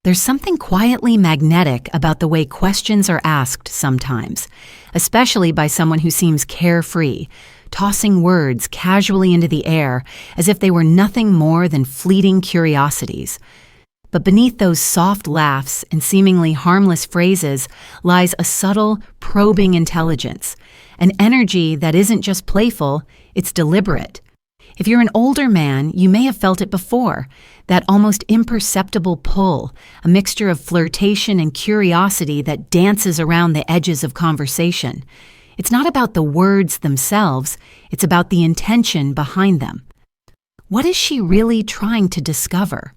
There's something quietly magnetic about the way questions are asked sometimes, especially by someone who seems carefree, tossing words casually into the air as if they were nothing more than fleeting curiosities. But beneath those soft laughs and seemingly harmless phrases lies a subtle, probing intelligence, an energy that isn't just playful, it's deliberate. If you're an older man, you may have felt it before, that almost imperceptible pull, a mixture of flirtation and curiosity that dances around the edges of conversation. It's not about the words themselves, it's about the intention behind them. What is she really trying to discover?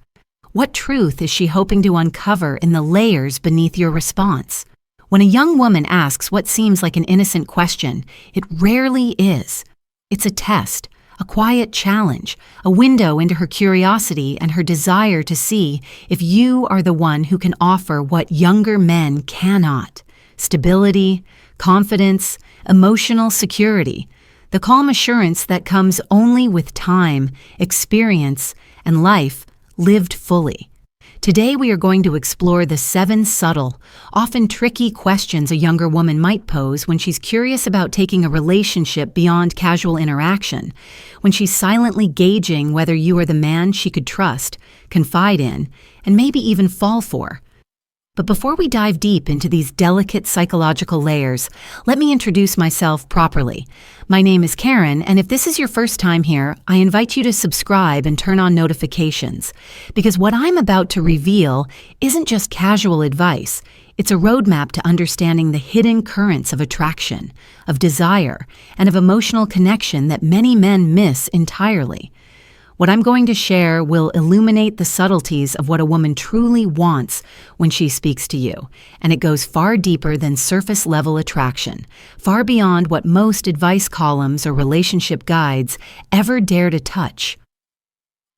What truth is she hoping to uncover in the layers beneath your response? When a young woman asks what seems like an innocent question, it rarely is. It's a test, a quiet challenge, a window into her curiosity and her desire to see if you are the one who can offer what younger men cannot: stability, confidence, emotional security, the calm assurance that comes only with time, experience, and life lived fully. Today we are going to explore the 7 subtle, often tricky questions a younger woman might pose when she's curious about taking a relationship beyond casual interaction, when she's silently gauging whether you are the man she could trust, confide in, and maybe even fall for. But before we dive deep into these delicate psychological layers, let me introduce myself properly. My name is Karen, and if this is your first time here, I invite you to subscribe and turn on notifications, because what I'm about to reveal isn't just casual advice. It's a roadmap to understanding the hidden currents of attraction, of desire, and of emotional connection that many men miss entirely. What I'm going to share will illuminate the subtleties of what a woman truly wants when she speaks to you, and it goes far deeper than surface-level attraction, far beyond what most advice columns or relationship guides ever dare to touch.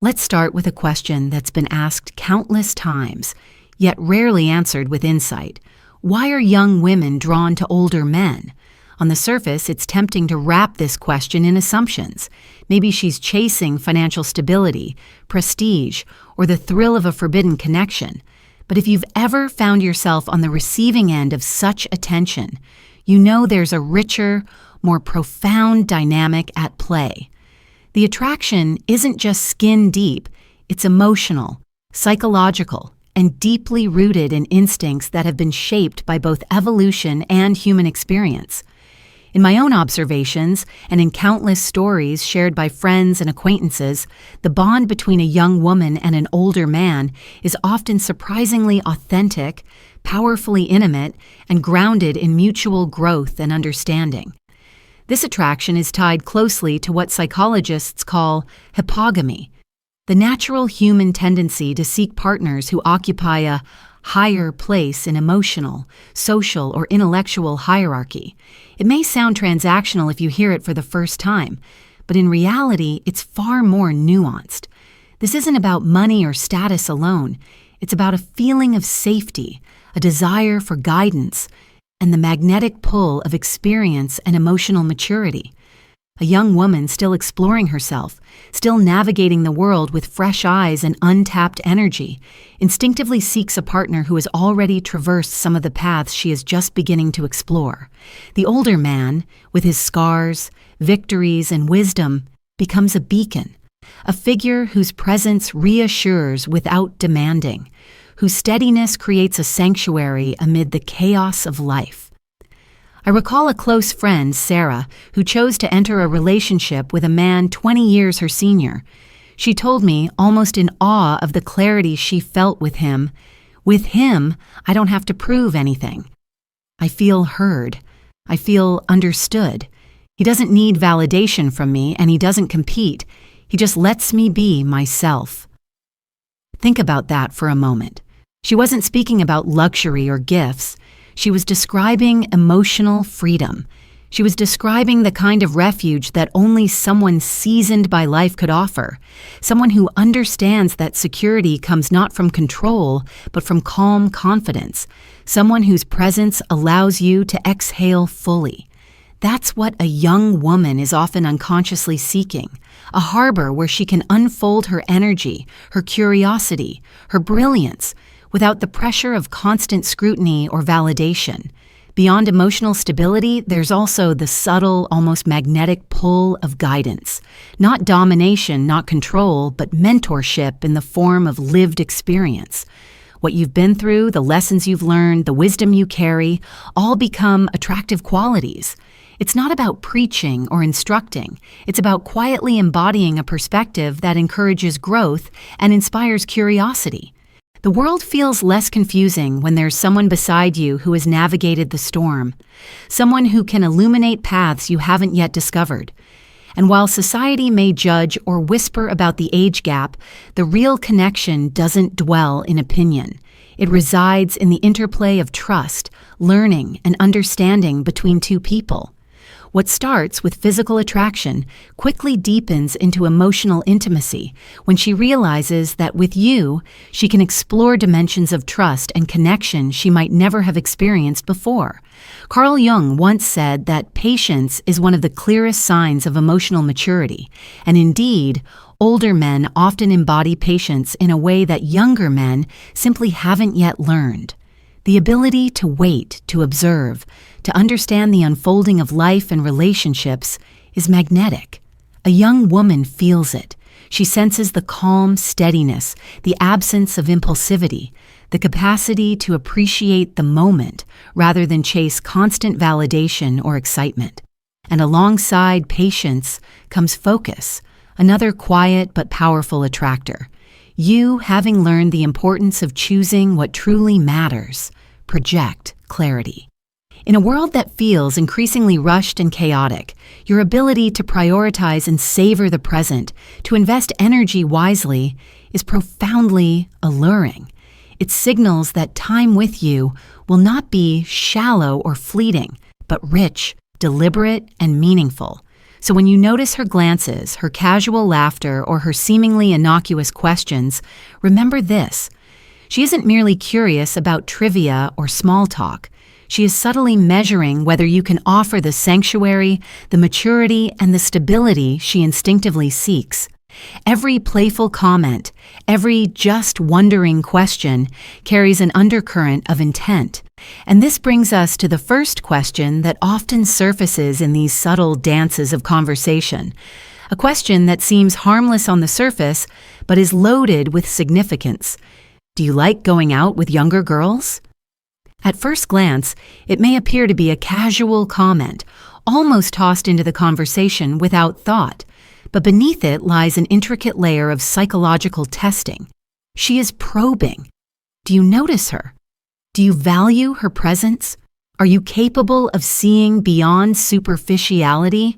Let's start with a question that's been asked countless times, yet rarely answered with insight. Why are young women drawn to older men? On the surface, it's tempting to wrap this question in assumptions. Maybe she's chasing financial stability, prestige, or the thrill of a forbidden connection. But if you've ever found yourself on the receiving end of such attention, you know there's a richer, more profound dynamic at play. The attraction isn't just skin deep, it's emotional, psychological, and deeply rooted in instincts that have been shaped by both evolution and human experience. In my own observations, and in countless stories shared by friends and acquaintances, the bond between a young woman and an older man is often surprisingly authentic, powerfully intimate, and grounded in mutual growth and understanding. This attraction is tied closely to what psychologists call hypogamy, the natural human tendency to seek partners who occupy a higher place in emotional, social, or intellectual hierarchy. It may sound transactional if you hear it for the first time, but in reality, it's far more nuanced. This isn't about money or status alone. It's about a feeling of safety, a desire for guidance, and the magnetic pull of experience and emotional maturity. A young woman still exploring herself, still navigating the world with fresh eyes and untapped energy, instinctively seeks a partner who has already traversed some of the paths she is just beginning to explore. The older man, with his scars, victories, and wisdom, becomes a beacon, a figure whose presence reassures without demanding, whose steadiness creates a sanctuary amid the chaos of life. I recall a close friend, Sarah, who chose to enter a relationship with a man 20 years her senior. She told me, almost in awe of the clarity she felt with him, "With him, I don't have to prove anything. I feel heard. I feel understood. He doesn't need validation from me, and he doesn't compete. He just lets me be myself." Think about that for a moment. She wasn't speaking about luxury or gifts. She was describing emotional freedom. She was describing the kind of refuge that only someone seasoned by life could offer, someone who understands that security comes not from control, but from calm confidence, someone whose presence allows you to exhale fully. That's what a young woman is often unconsciously seeking, a harbor where she can unfold her energy, her curiosity, her brilliance, without the pressure of constant scrutiny or validation. Beyond emotional stability, there's also the subtle, almost magnetic pull of guidance. Not domination, not control, but mentorship in the form of lived experience. What you've been through, the lessons you've learned, the wisdom you carry, all become attractive qualities. It's not about preaching or instructing. It's about quietly embodying a perspective that encourages growth and inspires curiosity. The world feels less confusing when there's someone beside you who has navigated the storm, someone who can illuminate paths you haven't yet discovered. And while society may judge or whisper about the age gap, the real connection doesn't dwell in opinion. It resides in the interplay of trust, learning, and understanding between two people. What starts with physical attraction quickly deepens into emotional intimacy when she realizes that with you, she can explore dimensions of trust and connection she might never have experienced before. Carl Jung once said that patience is one of the clearest signs of emotional maturity, and indeed, older men often embody patience in a way that younger men simply haven't yet learned. The ability to wait, to observe, to understand the unfolding of life and relationships is magnetic. A young woman feels it. She senses the calm steadiness, the absence of impulsivity, the capacity to appreciate the moment rather than chase constant validation or excitement. And alongside patience comes focus, another quiet but powerful attractor. You, having learned the importance of choosing what truly matters, project clarity. In a world that feels increasingly rushed and chaotic, your ability to prioritize and savor the present, to invest energy wisely, is profoundly alluring. It signals that time with you will not be shallow or fleeting, but rich, deliberate, and meaningful. So when you notice her glances, her casual laughter, or her seemingly innocuous questions, remember this. She isn't merely curious about trivia or small talk. She is subtly measuring whether you can offer the sanctuary, the maturity, and the stability she instinctively seeks. Every playful comment, every just wondering question carries an undercurrent of intent. And this brings us to the first question that often surfaces in these subtle dances of conversation. A question that seems harmless on the surface, but is loaded with significance. Do you like going out with younger girls? At first glance, it may appear to be a casual comment, almost tossed into the conversation without thought, but beneath it lies an intricate layer of psychological testing. She is probing. Do you notice her? Do you value her presence? Are you capable of seeing beyond superficiality?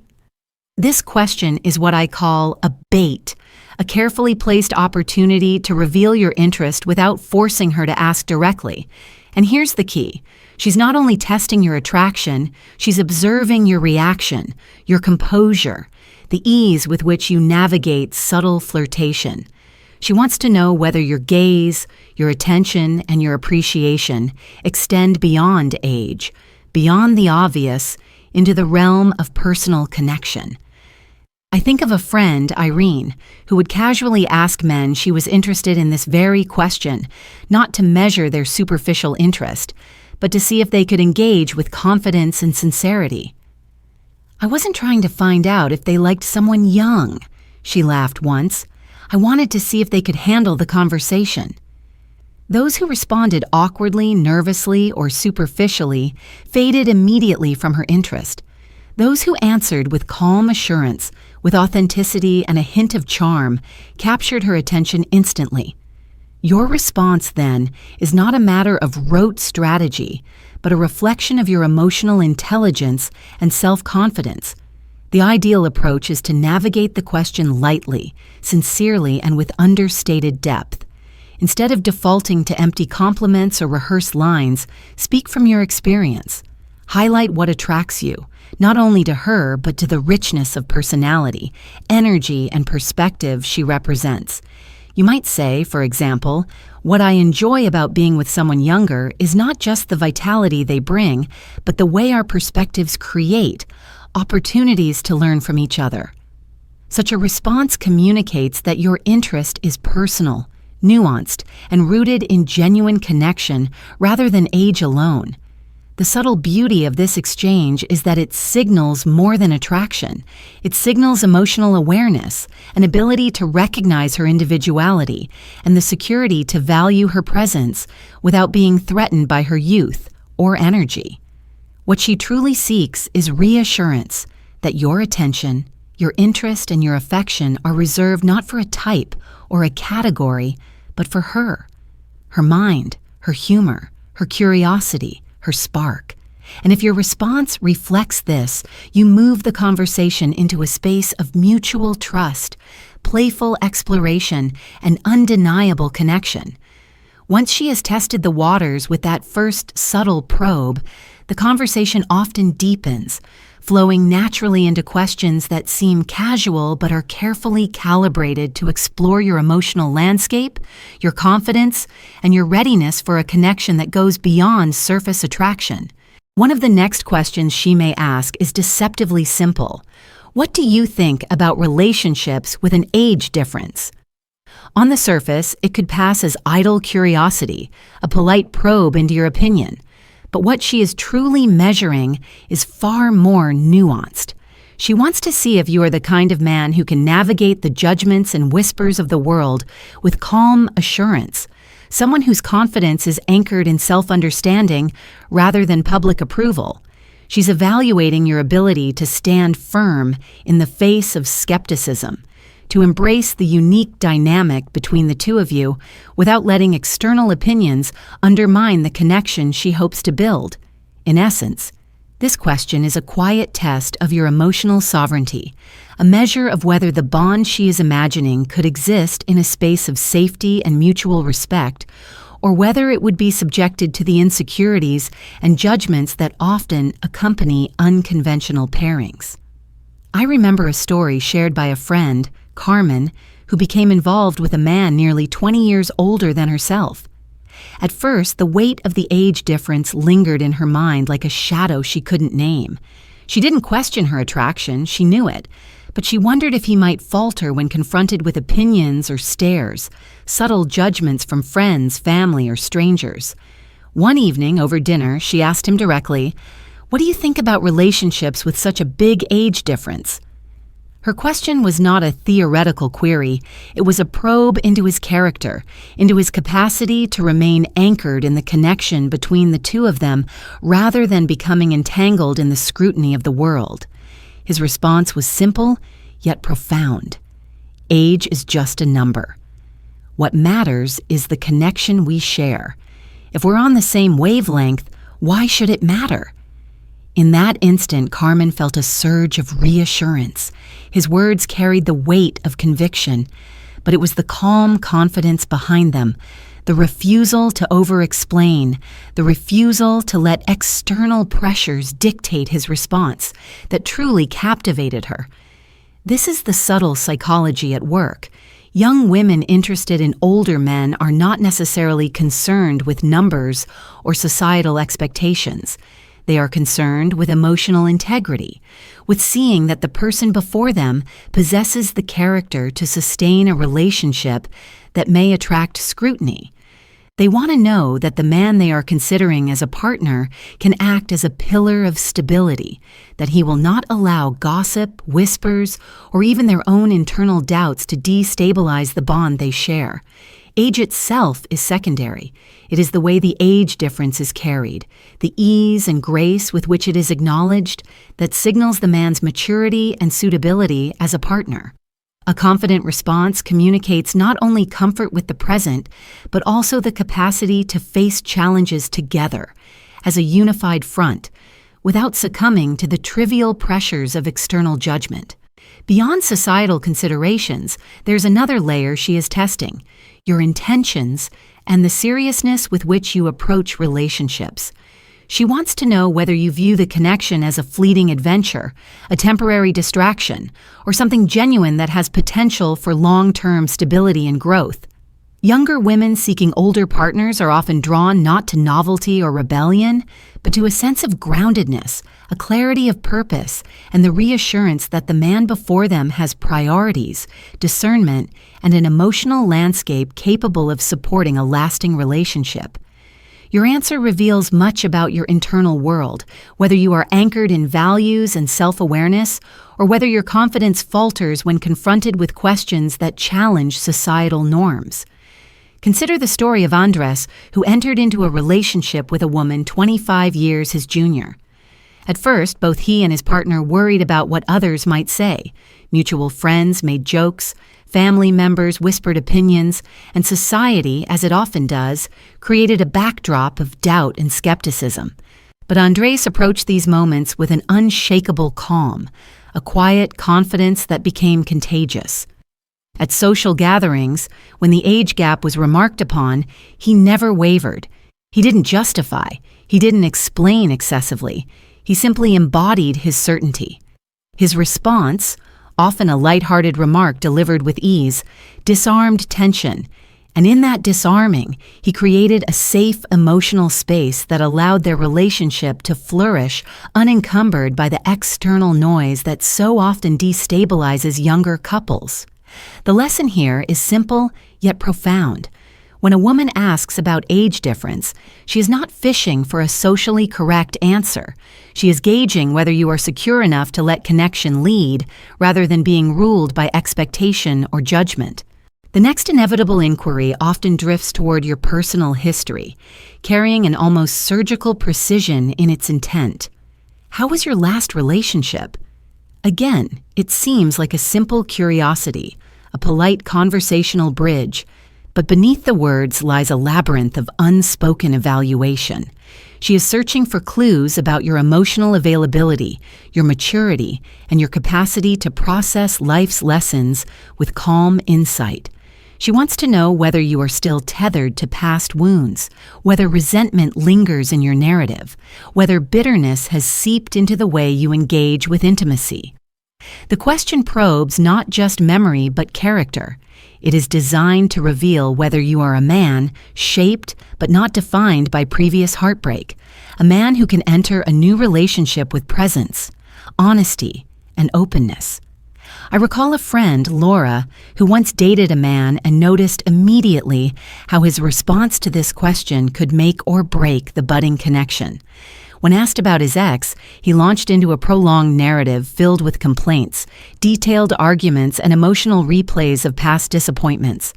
This question is what I call a bait, a carefully placed opportunity to reveal your interest without forcing her to ask directly. And here's the key. She's not only testing your attraction, she's observing your reaction, your composure, the ease with which you navigate subtle flirtation. She wants to know whether your gaze, your attention, and your appreciation extend beyond age, beyond the obvious, into the realm of personal connection. I think of a friend, Irene, who would casually ask men she was interested in this very question, not to measure their superficial interest, but to see if they could engage with confidence and sincerity. I wasn't trying to find out if they liked someone young, she laughed once. I wanted to see if they could handle the conversation. Those who responded awkwardly, nervously, or superficially faded immediately from her interest. Those who answered with calm assurance, with authenticity and a hint of charm, captured her attention instantly. Your response, then, is not a matter of rote strategy, but a reflection of your emotional intelligence and self-confidence. The ideal approach is to navigate the question lightly, sincerely, and with understated depth. Instead of defaulting to empty compliments or rehearsed lines, speak from your experience. Highlight what attracts you, not only to her, but to the richness of personality, energy, and perspective she represents. You might say, for example, what I enjoy about being with someone younger is not just the vitality they bring, but the way our perspectives create opportunities to learn from each other. Such a response communicates that your interest is personal, nuanced, and rooted in genuine connection rather than age alone. The subtle beauty of this exchange is that it signals more than attraction. It signals emotional awareness, an ability to recognize her individuality, and the security to value her presence without being threatened by her youth or energy. What she truly seeks is reassurance that your attention, your interest, and your affection are reserved not for a type or a category, but for her mind, her humor, her curiosity, her spark. And if your response reflects this, you move the conversation into a space of mutual trust, playful exploration, and undeniable connection. Once she has tested the waters with that first subtle probe, the conversation often deepens, flowing naturally into questions that seem casual but are carefully calibrated to explore your emotional landscape, your confidence, and your readiness for a connection that goes beyond surface attraction. One of the next questions she may ask is deceptively simple. What do you think about relationships with an age difference? On the surface, it could pass as idle curiosity, a polite probe into your opinion. But what she is truly measuring is far more nuanced. She wants to see if you are the kind of man who can navigate the judgments and whispers of the world with calm assurance, someone whose confidence is anchored in self-understanding rather than public approval. She's evaluating your ability to stand firm in the face of skepticism, to embrace the unique dynamic between the two of you without letting external opinions undermine the connection she hopes to build. In essence, this question is a quiet test of your emotional sovereignty, a measure of whether the bond she is imagining could exist in a space of safety and mutual respect, or whether it would be subjected to the insecurities and judgments that often accompany unconventional pairings. I remember a story shared by a friend, Carmen, who became involved with a man nearly 20 years older than herself. At first, the weight of the age difference lingered in her mind like a shadow she couldn't name. She didn't question her attraction, she knew it, but she wondered if he might falter when confronted with opinions or stares, subtle judgments from friends, family, or strangers. One evening, over dinner, she asked him directly, "What do you think about relationships with such a big age difference?" Her question was not a theoretical query. It was a probe into his character, into his capacity to remain anchored in the connection between the two of them rather than becoming entangled in the scrutiny of the world. His response was simple, yet profound. Age is just a number. What matters is the connection we share. If we're on the same wavelength, why should it matter? In that instant, Carmen felt a surge of reassurance. His words carried the weight of conviction, but it was the calm confidence behind them, the refusal to over-explain, the refusal to let external pressures dictate his response, that truly captivated her. This is the subtle psychology at work. Young women interested in older men are not necessarily concerned with numbers or societal expectations. They are concerned with emotional integrity, with seeing that the person before them possesses the character to sustain a relationship that may attract scrutiny. They want to know that the man they are considering as a partner can act as a pillar of stability, that he will not allow gossip, whispers, or even their own internal doubts to destabilize the bond they share. Age itself is secondary. It is the way the age difference is carried, the ease and grace with which it is acknowledged, that signals the man's maturity and suitability as a partner. A confident response communicates not only comfort with the present, but also the capacity to face challenges together, as a unified front, without succumbing to the trivial pressures of external judgment. Beyond societal considerations, there's another layer she is testing: your intentions and the seriousness with which you approach relationships. She wants to know whether you view the connection as a fleeting adventure, a temporary distraction, or something genuine that has potential for long-term stability and growth. Younger women seeking older partners are often drawn not to novelty or rebellion, but to a sense of groundedness, a clarity of purpose, and the reassurance that the man before them has priorities, discernment, and an emotional landscape capable of supporting a lasting relationship. Your answer reveals much about your internal world, whether you are anchored in values and self-awareness, or whether your confidence falters when confronted with questions that challenge societal norms. Consider the story of Andres, who entered into a relationship with a woman 25 years his junior. At first, both he and his partner worried about what others might say. Mutual friends made jokes, family members whispered opinions, and society, as it often does, created a backdrop of doubt and skepticism. But Andres approached these moments with an unshakable calm, a quiet confidence that became contagious. At social gatherings, when the age gap was remarked upon, he never wavered. He didn't justify. He didn't explain excessively. He simply embodied his certainty. His response, often a light-hearted remark delivered with ease, disarmed tension, and in that disarming, he created a safe emotional space that allowed their relationship to flourish unencumbered by the external noise that so often destabilizes younger couples. The lesson here is simple yet profound. When a woman asks about age difference, she is not fishing for a socially correct answer. She is gauging whether you are secure enough to let connection lead rather than being ruled by expectation or judgment. The next inevitable inquiry often drifts toward your personal history, carrying an almost surgical precision in its intent. How was your last relationship? Again, it seems like a simple curiosity, a polite conversational bridge, but beneath the words lies a labyrinth of unspoken evaluation. She is searching for clues about your emotional availability, your maturity, and your capacity to process life's lessons with calm insight. She wants to know whether you are still tethered to past wounds, whether resentment lingers in your narrative, whether bitterness has seeped into the way you engage with intimacy. The question probes not just memory but character. It is designed to reveal whether you are a man shaped but not defined by previous heartbreak, a man who can enter a new relationship with presence, honesty, and openness. I recall a friend, Laura, who once dated a man and noticed immediately how his response to this question could make or break the budding connection. When asked about his ex, he launched into a prolonged narrative filled with complaints, detailed arguments, and emotional replays of past disappointments.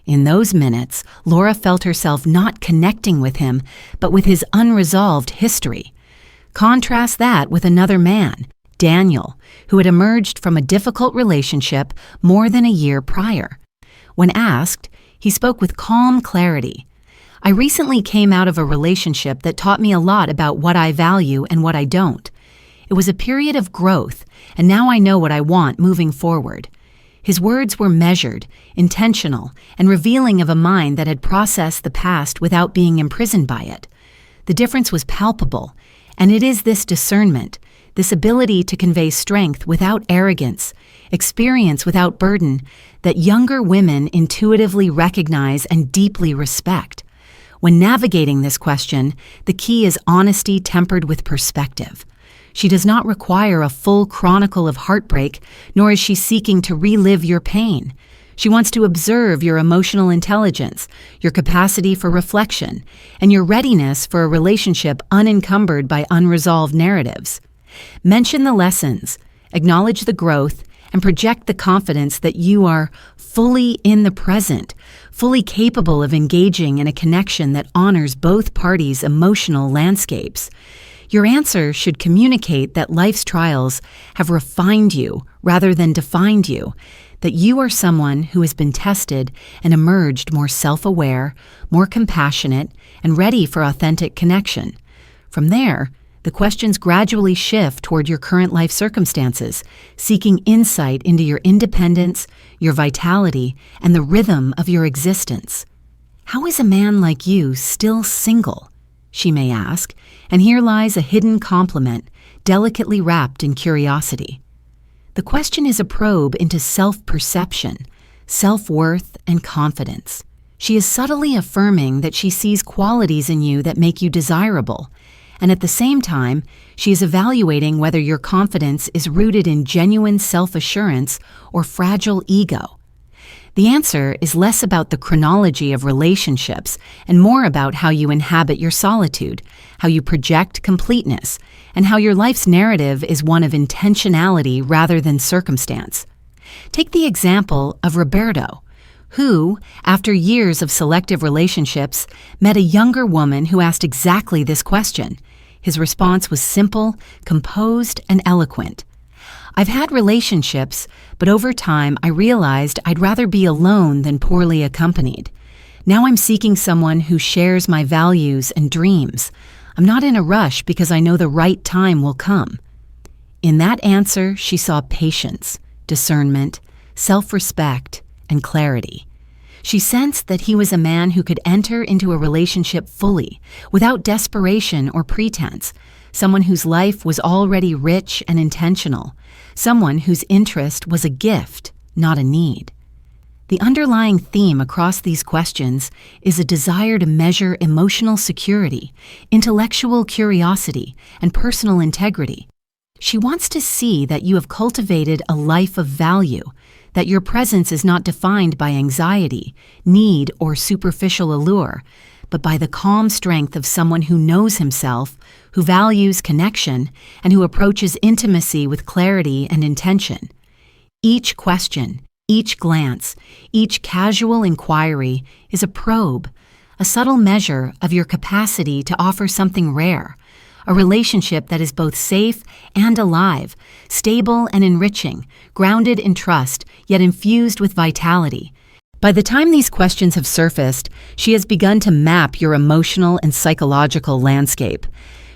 In those minutes, Laura felt herself not connecting with him, but with his unresolved history. Contrast that with another man, Daniel, who had emerged from a difficult relationship more than a year prior. When asked, he spoke with calm clarity. I recently came out of a relationship that taught me a lot about what I value and what I don't. It was a period of growth, and now I know what I want moving forward. His words were measured, intentional, and revealing of a mind that had processed the past without being imprisoned by it. The difference was palpable, and it is this discernment, this ability to convey strength without arrogance, experience without burden, that younger women intuitively recognize and deeply respect. When navigating this question, the key is honesty tempered with perspective. She does not require a full chronicle of heartbreak, nor is she seeking to relive your pain. She wants to observe your emotional intelligence, your capacity for reflection, and your readiness for a relationship unencumbered by unresolved narratives. Mention the lessons, acknowledge the growth, and project the confidence that you are fully in the present, fully capable of engaging in a connection that honors both parties' emotional landscapes. Your answer should communicate that life's trials have refined you rather than defined you, that you are someone who has been tested and emerged more self-aware, more compassionate, and ready for authentic connection. From there, the questions gradually shift toward your current life circumstances, seeking insight into your independence, your vitality, and the rhythm of your existence. How is a man like you still single? She may ask, and here lies a hidden compliment, delicately wrapped in curiosity. The question is a probe into self-perception, self-worth, and confidence. She is subtly affirming that she sees qualities in you that make you desirable, and at the same time, she is evaluating whether your confidence is rooted in genuine self-assurance or fragile ego. The answer is less about the chronology of relationships and more about how you inhabit your solitude, how you project completeness, and how your life's narrative is one of intentionality rather than circumstance. Take the example of Roberto, who, after years of selective relationships, met a younger woman who asked exactly this question. His response was simple, composed, and eloquent. "I've had relationships, but over time I realized I'd rather be alone than poorly accompanied. Now I'm seeking someone who shares my values and dreams. I'm not in a rush because I know the right time will come." In that answer, she saw patience, discernment, self-respect, and clarity. She sensed that he was a man who could enter into a relationship fully, without desperation or pretense, someone whose life was already rich and intentional, someone whose interest was a gift, not a need. The underlying theme across these questions is a desire to measure emotional security, intellectual curiosity, and personal integrity. She wants to see that you have cultivated a life of value, that your presence is not defined by anxiety, need, or superficial allure, but by the calm strength of someone who knows himself, who values connection, and who approaches intimacy with clarity and intention. Each question, each glance, each casual inquiry is a probe, a subtle measure of your capacity to offer something rare, a relationship that is both safe and alive, stable and enriching, grounded in trust, yet infused with vitality. By the time these questions have surfaced, she has begun to map your emotional and psychological landscape.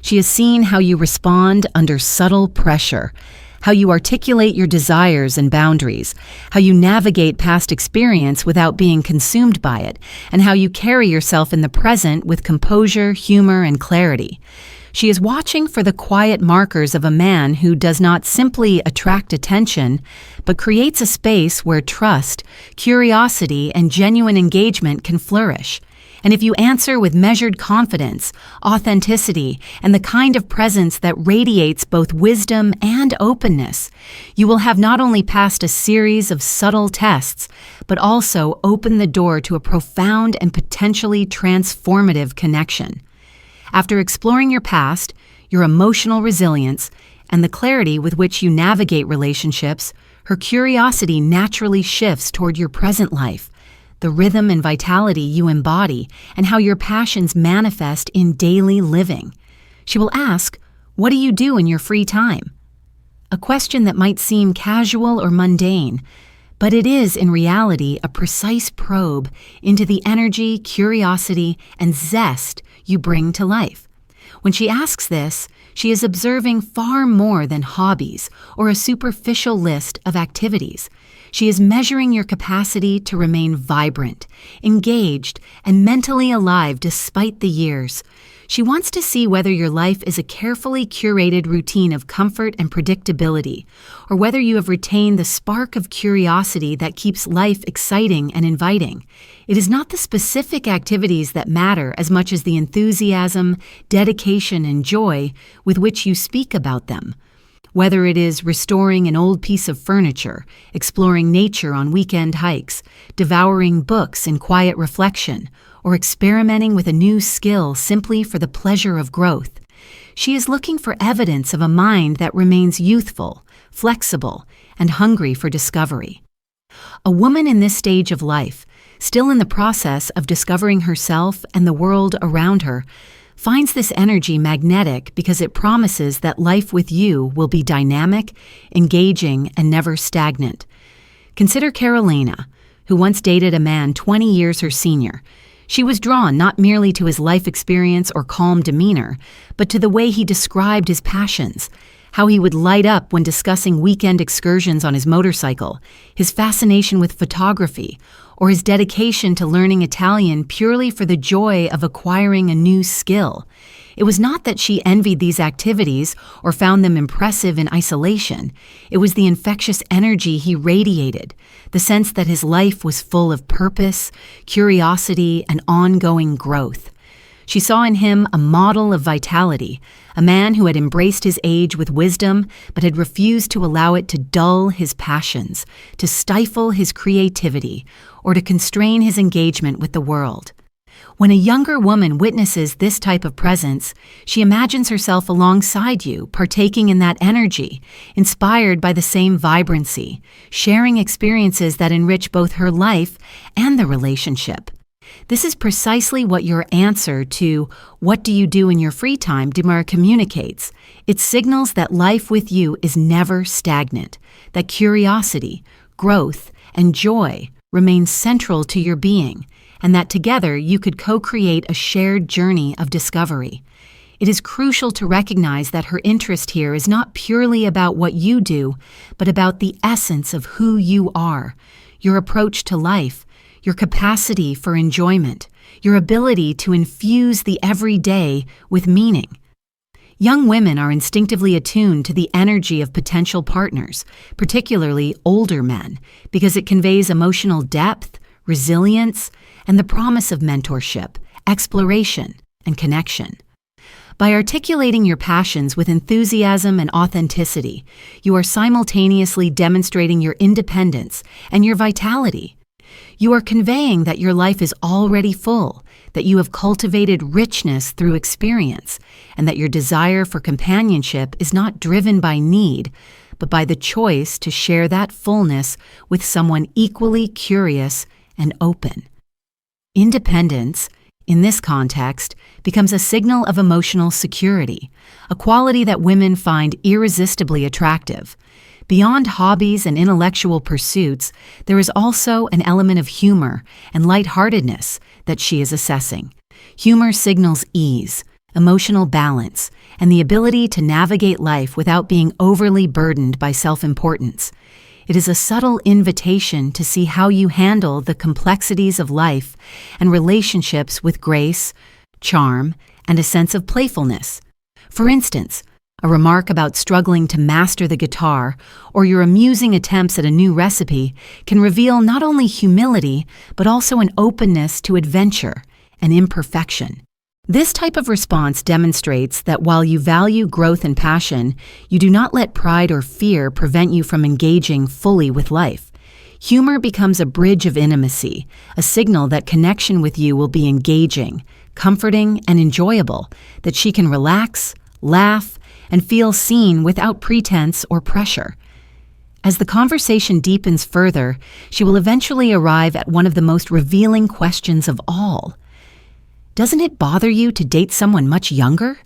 She has seen how you respond under subtle pressure, how you articulate your desires and boundaries, how you navigate past experience without being consumed by it, and how you carry yourself in the present with composure, humor, and clarity. She is watching for the quiet markers of a man who does not simply attract attention, but creates a space where trust, curiosity, and genuine engagement can flourish. And if you answer with measured confidence, authenticity, and the kind of presence that radiates both wisdom and openness, you will have not only passed a series of subtle tests, but also opened the door to a profound and potentially transformative connection. After exploring your past, your emotional resilience, and the clarity with which you navigate relationships, her curiosity naturally shifts toward your present life, the rhythm and vitality you embody, and how your passions manifest in daily living. She will ask, "What do you do in your free time?" A question that might seem casual or mundane, but it is in reality a precise probe into the energy, curiosity, and zest you bring to life. When she asks this, she is observing far more than hobbies or a superficial list of activities. She is measuring your capacity to remain vibrant, engaged, and mentally alive despite the years. She wants to see whether your life is a carefully curated routine of comfort and predictability, or whether you have retained the spark of curiosity that keeps life exciting and inviting. It is not the specific activities that matter as much as the enthusiasm, dedication, and joy with which you speak about them. Whether it is restoring an old piece of furniture, exploring nature on weekend hikes, devouring books in quiet reflection, or experimenting with a new skill simply for the pleasure of growth, she is looking for evidence of a mind that remains youthful, flexible, and hungry for discovery. A woman in this stage of life, still in the process of discovering herself and the world around her, finds this energy magnetic because it promises that life with you will be dynamic, engaging, and never stagnant. Consider Carolina, who once dated a man 20 years her senior. She was drawn not merely to his life experience or calm demeanor, but to the way he described his passions, how he would light up when discussing weekend excursions on his motorcycle, his fascination with photography, or his dedication to learning Italian purely for the joy of acquiring a new skill. It was not that she envied these activities or found them impressive in isolation. It was the infectious energy he radiated, the sense that his life was full of purpose, curiosity, and ongoing growth. She saw in him a model of vitality, a man who had embraced his age with wisdom but had refused to allow it to dull his passions, to stifle his creativity, or to constrain his engagement with the world. When a younger woman witnesses this type of presence, she imagines herself alongside you, partaking in that energy, inspired by the same vibrancy, sharing experiences that enrich both her life and the relationship. This is precisely what your answer to "What do you do in your free time?" communicates. It signals that life with you is never stagnant, that curiosity, growth, and joy remain central to your being, and that together you could co-create a shared journey of discovery. It is crucial to recognize that her interest here is not purely about what you do, but about the essence of who you are, your approach to life, your capacity for enjoyment, your ability to infuse the everyday with meaning. Young women are instinctively attuned to the energy of potential partners, particularly older men, because it conveys emotional depth, resilience, and the promise of mentorship, exploration, and connection. By articulating your passions with enthusiasm and authenticity, you are simultaneously demonstrating your independence and your vitality. You are conveying that your life is already full, that you have cultivated richness through experience, and that your desire for companionship is not driven by need, but by the choice to share that fullness with someone equally curious and open. Independence, in this context, becomes a signal of emotional security, a quality that women find irresistibly attractive. Beyond hobbies and intellectual pursuits, there is also an element of humor and lightheartedness that she is assessing. Humor signals ease, emotional balance, and the ability to navigate life without being overly burdened by self-importance. It is a subtle invitation to see how you handle the complexities of life and relationships with grace, charm, and a sense of playfulness. For instance, a remark about struggling to master the guitar or your amusing attempts at a new recipe can reveal not only humility, but also an openness to adventure and imperfection. This type of response demonstrates that while you value growth and passion, you do not let pride or fear prevent you from engaging fully with life. Humor becomes a bridge of intimacy, a signal that connection with you will be engaging, comforting, and enjoyable, that she can relax, laugh, and feel seen without pretense or pressure. As the conversation deepens further, she will eventually arrive at one of the most revealing questions of all. Doesn't it bother you to date someone much younger?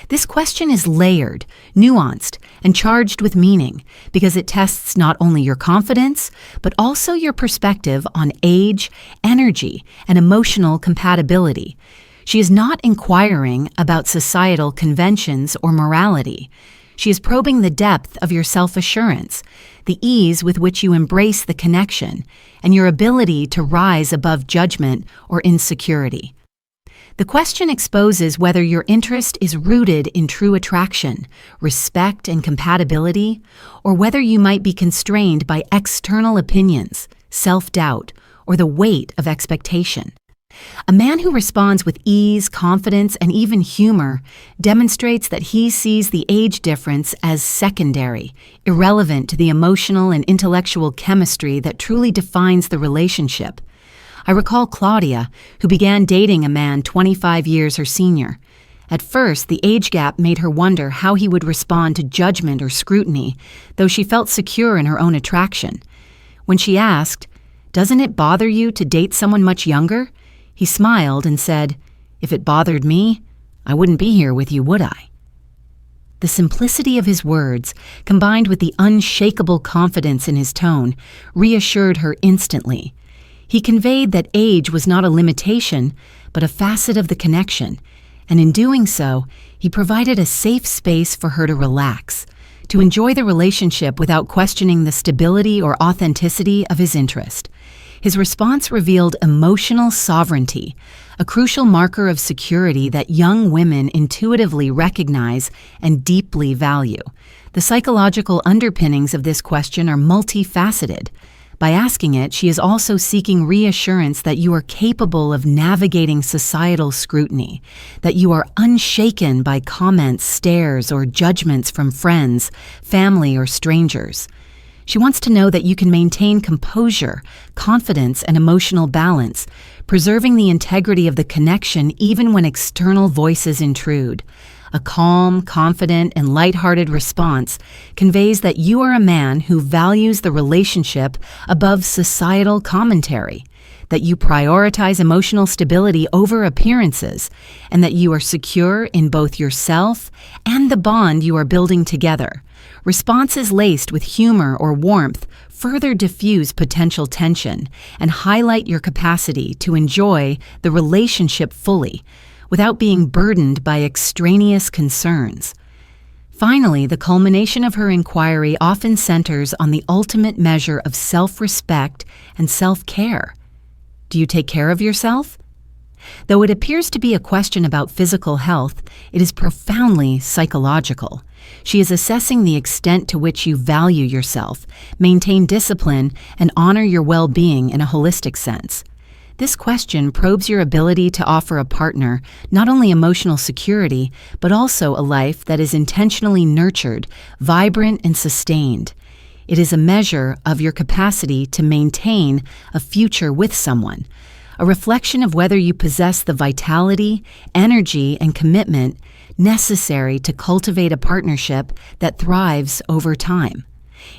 This question is layered, nuanced, and charged with meaning because it tests not only your confidence, but also your perspective on age, energy, and emotional compatibility. She is not inquiring about societal conventions or morality. She is probing the depth of your self-assurance, the ease with which you embrace the connection, and your ability to rise above judgment or insecurity. The question exposes whether your interest is rooted in true attraction, respect, and compatibility, or whether you might be constrained by external opinions, self-doubt, or the weight of expectation. A man who responds with ease, confidence, and even humor demonstrates that he sees the age difference as secondary, irrelevant to the emotional and intellectual chemistry that truly defines the relationship. I recall Claudia, who began dating a man 25 years her senior. At first, the age gap made her wonder how he would respond to judgment or scrutiny, though she felt secure in her own attraction. When she asked, "Doesn't it bother you to date someone much younger?" he smiled and said, "If it bothered me, I wouldn't be here with you, would I?" The simplicity of his words, combined with the unshakable confidence in his tone, reassured her instantly. He conveyed that age was not a limitation, but a facet of the connection, and in doing so, he provided a safe space for her to relax, to enjoy the relationship without questioning the stability or authenticity of his interest. His response revealed emotional sovereignty, a crucial marker of security that young women intuitively recognize and deeply value. The psychological underpinnings of this question are multifaceted. By asking it, she is also seeking reassurance that you are capable of navigating societal scrutiny, that you are unshaken by comments, stares, or judgments from friends, family, or strangers. She wants to know that you can maintain composure, confidence, and emotional balance, preserving the integrity of the connection even when external voices intrude. A calm, confident, and lighthearted response conveys that you are a man who values the relationship above societal commentary, that you prioritize emotional stability over appearances, and that you are secure in both yourself and the bond you are building together. Responses laced with humor or warmth further diffuse potential tension and highlight your capacity to enjoy the relationship fully, without being burdened by extraneous concerns. Finally, the culmination of her inquiry often centers on the ultimate measure of self-respect and self-care. Do you take care of yourself? Though it appears to be a question about physical health, it is profoundly psychological. She is assessing the extent to which you value yourself, maintain discipline, and honor your well-being in a holistic sense. This question probes your ability to offer a partner not only emotional security, but also a life that is intentionally nurtured, vibrant, and sustained. It is a measure of your capacity to maintain a future with someone, a reflection of whether you possess the vitality, energy, and commitment necessary to cultivate a partnership that thrives over time.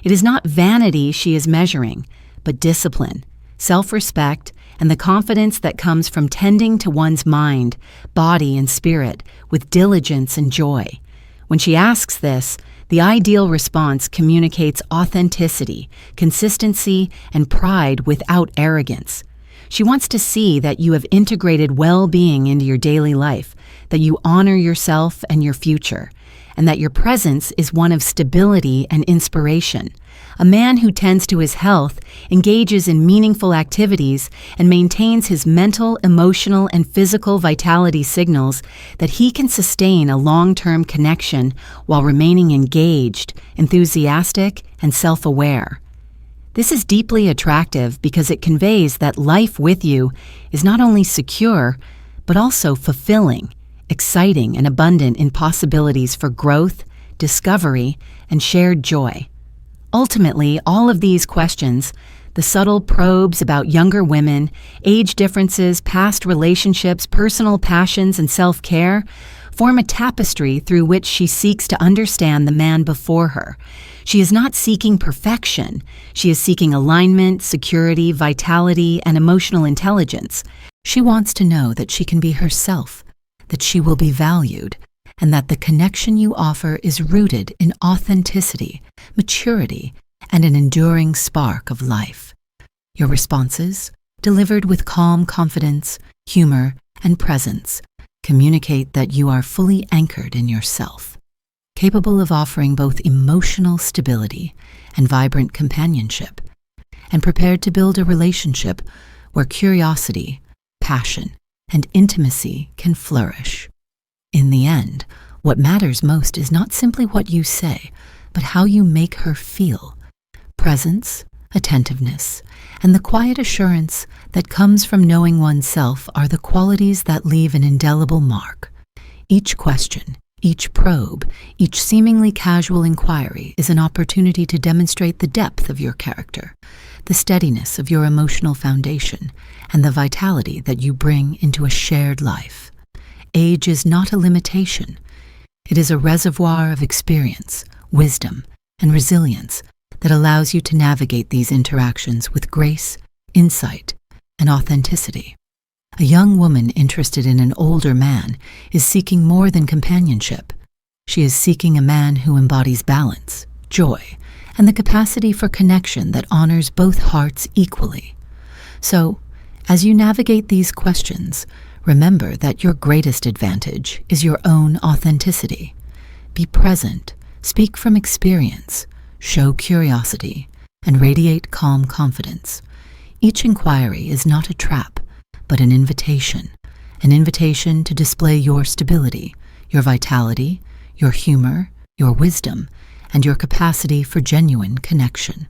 It is not vanity she is measuring, but discipline, self-respect, and the confidence that comes from tending to one's mind, body, and spirit with diligence and joy. When she asks this, the ideal response communicates authenticity, consistency, and pride without arrogance. She wants to see that you have integrated well-being into your daily life, that you honor yourself and your future, and that your presence is one of stability and inspiration. A man who tends to his health, engages in meaningful activities, and maintains his mental, emotional, and physical vitality signals that he can sustain a long-term connection while remaining engaged, enthusiastic, and self-aware. This is deeply attractive because it conveys that life with you is not only secure, but also fulfilling, exciting, and abundant in possibilities for growth, discovery, and shared joy. Ultimately, all of these questions, the subtle probes about younger women, age differences, past relationships, personal passions, and self-care, form a tapestry through which she seeks to understand the man before her. She is not seeking perfection. She is seeking alignment, security, vitality, and emotional intelligence. She wants to know that she can be herself, that she will be valued, and that the connection you offer is rooted in authenticity, maturity, and an enduring spark of life. Your responses, delivered with calm confidence, humor, and presence, communicate that you are fully anchored in yourself, capable of offering both emotional stability and vibrant companionship, and prepared to build a relationship where curiosity, passion, and intimacy can flourish. In the end, what matters most is not simply what you say, but how you make her feel. Presence, attentiveness, and the quiet assurance that comes from knowing oneself are the qualities that leave an indelible mark. Each question, each probe, each seemingly casual inquiry is an opportunity to demonstrate the depth of your character, the steadiness of your emotional foundation, and the vitality that you bring into a shared life. Age is not a limitation. It is a reservoir of experience, wisdom, and resilience that allows you to navigate these interactions with grace, insight, and authenticity. A young woman interested in an older man is seeking more than companionship. She is seeking a man who embodies balance, joy, and the capacity for connection that honors both hearts equally. So, as you navigate these questions, remember that your greatest advantage is your own authenticity. Be present, Speak from experience, show curiosity, and radiate calm confidence. Each inquiry is not a trap, but an invitation to display your stability, your vitality, your humor, your wisdom, and your capacity for genuine connection.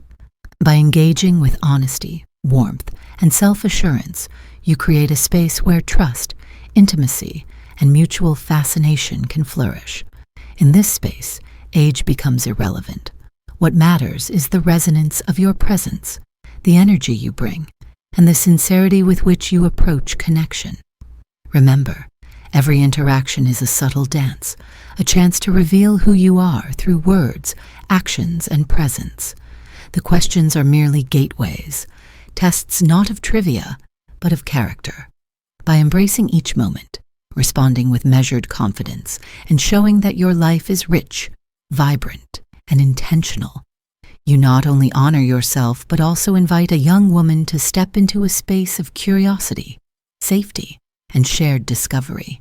By engaging with honesty, warmth, and self-assurance, you create a space where trust, intimacy, and mutual fascination can flourish. In this space, age becomes irrelevant. What matters is the resonance of your presence, the energy you bring, and the sincerity with which you approach connection. Remember, every interaction is a subtle dance, a chance to reveal who you are through words, actions, and presence. The questions are merely gateways, tests not of trivia, but of character. By embracing each moment, responding with measured confidence, and showing that your life is rich, vibrant, and intentional, you not only honor yourself but also invite a young woman to step into a space of curiosity, safety, and shared discovery.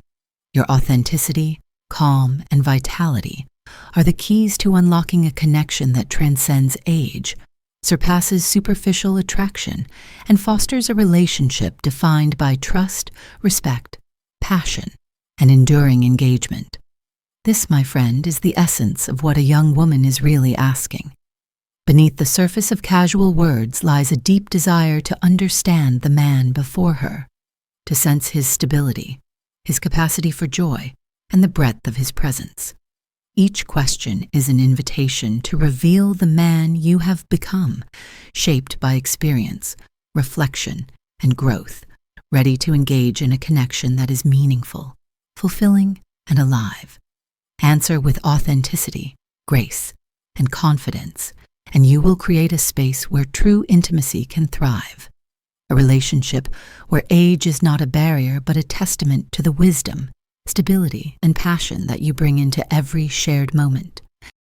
Your authenticity, calm, and vitality are the keys to unlocking a connection that transcends age, surpasses superficial attraction, and fosters a relationship defined by trust, respect, passion, and enduring engagement. This, my friend, is the essence of what a young woman is really asking. Beneath the surface of casual words lies a deep desire to understand the man before her, to sense his stability, his capacity for joy, and the breadth of his presence. Each question is an invitation to reveal the man you have become, shaped by experience, reflection, and growth, ready to engage in a connection that is meaningful, fulfilling, and alive. Answer with authenticity, grace, and confidence, and you will create a space where true intimacy can thrive. A relationship where age is not a barrier but a testament to the wisdom, stability, and passion that you bring into every shared moment.